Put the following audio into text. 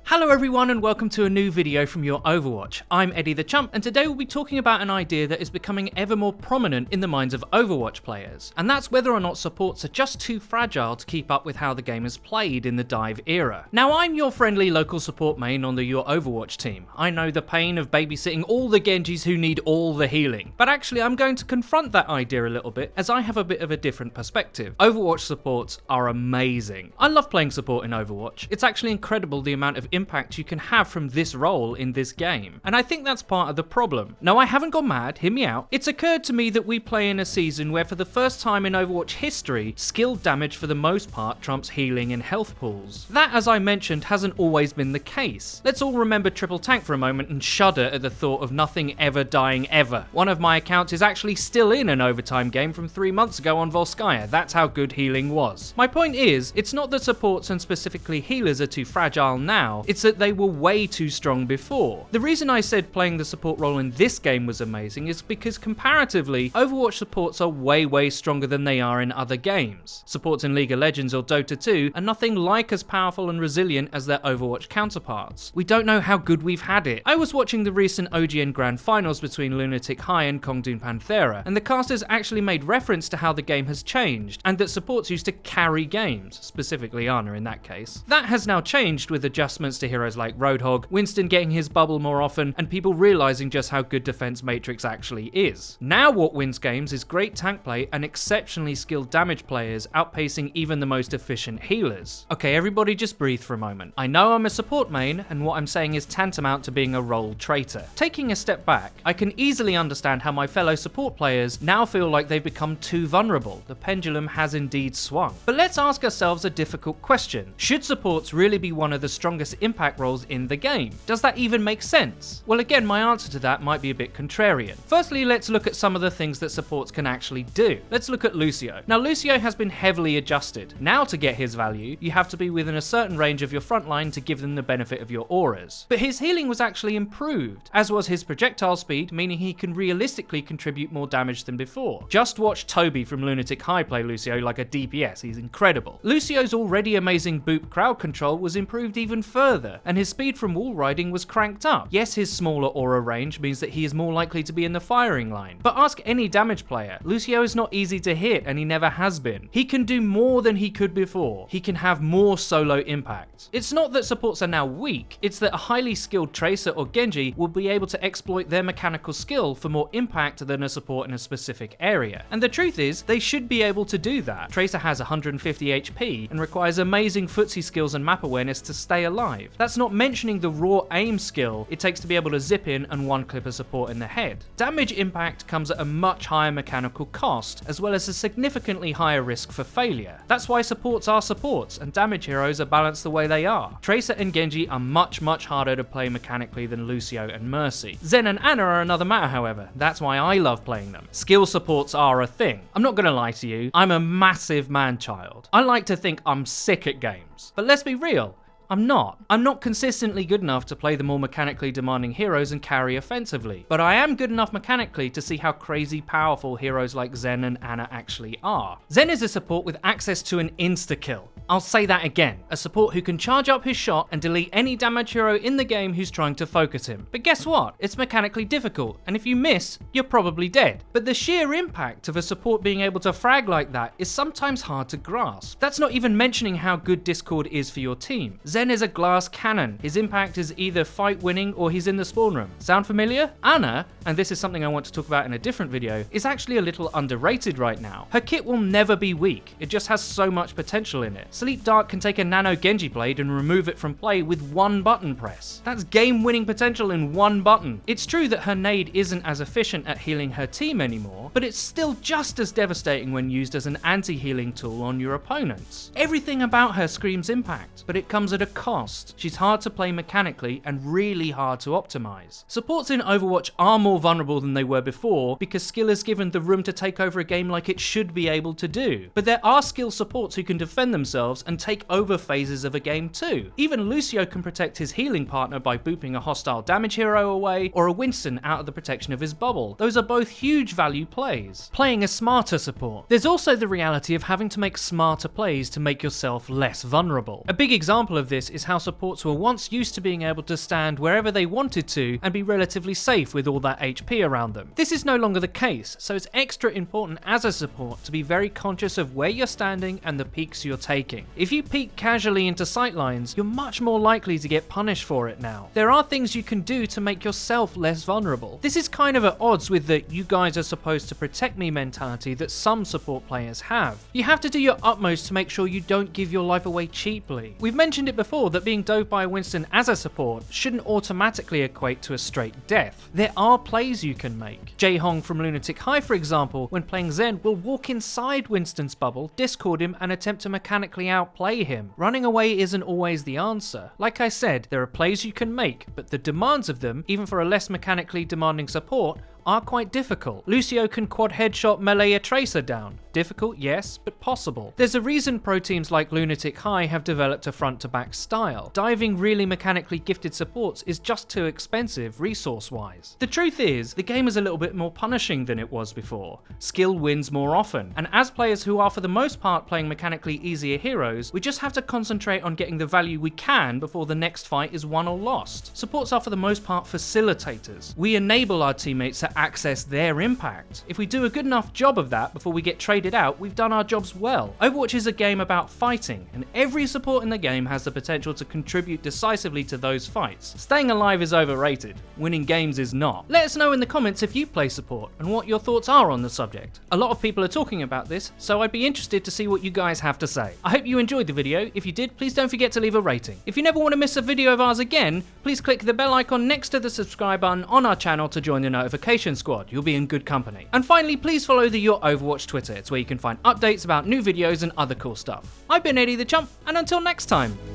Hello everyone and welcome to a new video from Your Overwatch. I'm Eddie the Chump and today we'll be talking about an idea that is becoming ever more prominent in the minds of Overwatch players. And that's whether or not supports are just too fragile to keep up with how the game is played in the dive era. Now I'm your friendly local support main on the Your Overwatch team. I know the pain of babysitting all the Genjis who need all the healing. But actually I'm going to confront that idea a little bit as I have a bit of a different perspective. Overwatch supports are amazing. I love playing support in Overwatch. It's actually incredible the amount of impact you can have from this role in this game. And I think that's part of the problem. No, I haven't gone mad, hear me out. It's occurred to me that we play in a season where for the first time in Overwatch history, skill damage for the most part trumps healing and health pools. That, as I mentioned, hasn't always been the case. Let's all remember Triple Tank for a moment and shudder at the thought of nothing ever dying ever. One of my accounts is actually still in an overtime game from 3 months ago on Volskaya. That's how good healing was. My point is, it's not that supports and specifically healers are too fragile now, it's that they were way too strong before. The reason I said playing the support role in this game was amazing is because comparatively, Overwatch supports are way stronger than they are in other games. Supports in League of Legends or Dota 2 are nothing like as powerful and resilient as their Overwatch counterparts. We don't know how good we've had it. I was watching the recent OGN Grand Finals between Lunatic High and Kongdun Panthera, and the casters actually made reference to how the game has changed, and that supports used to carry games, specifically Ana in that case. That has now changed with adjustments to heroes like Roadhog, Winston getting his bubble more often, and people realizing just how good Defense Matrix actually is. Now what wins games is great tank play and exceptionally skilled damage players outpacing even the most efficient healers. Okay, everybody just breathe for a moment. I know I'm a support main, and what I'm saying is tantamount to being a role traitor. Taking a step back, I can easily understand how my fellow support players now feel like they've become too vulnerable. The pendulum has indeed swung. But let's ask ourselves a difficult question. Should supports really be one of the strongest impact roles in the game? Does that even make sense? Well, again, my answer to that might be a bit contrarian. Firstly, let's look at some of the things that supports can actually do. Let's look at Lucio. Now, Lucio has been heavily adjusted. Now, to get his value, you have to be within a certain range of your front line to give them the benefit of your auras. But his healing was actually improved, as was his projectile speed, meaning he can realistically contribute more damage than before. Just watch Toby from Lunatic High play Lucio like a DPS, he's incredible. Lucio's already amazing boop crowd control was improved even further, and his speed from wall riding was cranked up. Yes, his smaller aura range means that he is more likely to be in the firing line, but ask any damage player, Lucio is not easy to hit and he never has been. He can do more than he could before. He can have more solo impact. It's not that supports are now weak, it's that a highly skilled Tracer or Genji will be able to exploit their mechanical skill for more impact than a support in a specific area. And the truth is, they should be able to do that. Tracer has 150 HP and requires amazing footsie skills and map awareness to stay alive. That's not mentioning the raw aim skill it takes to be able to zip in and one clip a support in the head. Damage impact comes at a much higher mechanical cost, as well as a significantly higher risk for failure. That's why supports are supports, and damage heroes are balanced the way they are. Tracer and Genji are much harder to play mechanically than Lucio and Mercy. Zen and Ana are another matter, however. That's why I love playing them. Skill supports are a thing. I'm not gonna lie to you, I'm a massive man-child. I like to think I'm sick at games. But let's be real, I'm not. I'm not consistently good enough to play the more mechanically demanding heroes and carry offensively, but I am good enough mechanically to see how crazy powerful heroes like Zen and Ana actually are. Zen is a support with access to an insta-kill. I'll say that again, a support who can charge up his shot and delete any damage hero in the game who's trying to focus him. But guess what? It's mechanically difficult, and if you miss, you're probably dead. But the sheer impact of a support being able to frag like that is sometimes hard to grasp. That's not even mentioning how good Discord is for your team. Zen is a glass cannon. His impact is either fight winning or he's in the spawn room. Sound familiar? Ana, and this is something I want to talk about in a different video, is actually a little underrated right now. Her kit will never be weak, it just has so much potential in it. Sleep Dark can take a nano Genji blade and remove it from play with one button press. That's game winning potential in one button. It's true that her nade isn't as efficient at healing her team anymore, but it's still just as devastating when used as an anti-healing tool on your opponents. Everything about her screams impact, but it comes at a cost. She's hard to play mechanically and really hard to optimize. Supports in Overwatch are more vulnerable than they were before because skill is given the room to take over a game like it should be able to do. But there are skill supports who can defend themselves themselves and take over phases of a game too. Even Lucio can protect his healing partner by booping a hostile damage hero away, or a Winston out of the protection of his bubble. Those are both huge value plays. Playing a smarter support. There's also the reality of having to make smarter plays to make yourself less vulnerable. A big example of this is how supports were once used to being able to stand wherever they wanted to and be relatively safe with all that HP around them. This is no longer the case, so it's extra important as a support to be very conscious of where you're standing and the peeks you're taking. If you peek casually into sightlines, you're much more likely to get punished for it now. There are things you can do to make yourself less vulnerable. This is kind of at odds with the "you guys are supposed to protect me" mentality that some support players have. You have to do your utmost to make sure you don't give your life away cheaply. We've mentioned it before that being dove by a Winston as a support shouldn't automatically equate to a straight death. There are plays you can make. Jae Hong from Lunatic High, for example, when playing Zen, will walk inside Winston's bubble, discord him, and attempt to mechanically outplay him. Running away isn't always the answer. Like I said, there are plays you can make, but the demands of them, even for a less mechanically demanding support, are quite difficult. Lucio can quad headshot melee a tracer down. Difficult, yes, but possible. There's a reason pro teams like Lunatic High have developed a front to back style. Diving really mechanically gifted supports is just too expensive resource wise. The truth is, the game is a little bit more punishing than it was before. Skill wins more often, and as players who are for the most part playing mechanically easier heroes, we just have to concentrate on getting the value we can before the next fight is won or lost. Supports are for the most part facilitators. We enable our teammates to access their impact. If we do a good enough job of that before we get traded out, we've done our jobs well. Overwatch is a game about fighting, and every support in the game has the potential to contribute decisively to those fights. Staying alive is overrated, winning games is not. Let us know in the comments if you play support and what your thoughts are on the subject. A lot of people are talking about this, so I'd be interested to see what you guys have to say. I hope you enjoyed the video. If you did, please don't forget to leave a rating. If you never want to miss a video of ours again, please click the bell icon next to the subscribe button on our channel to join the notification squad. You'll be in good company. And finally, please follow the Your Overwatch Twitter. It's where you can find updates about new videos and other cool stuff. I've been Eddie the Chump, and until next time.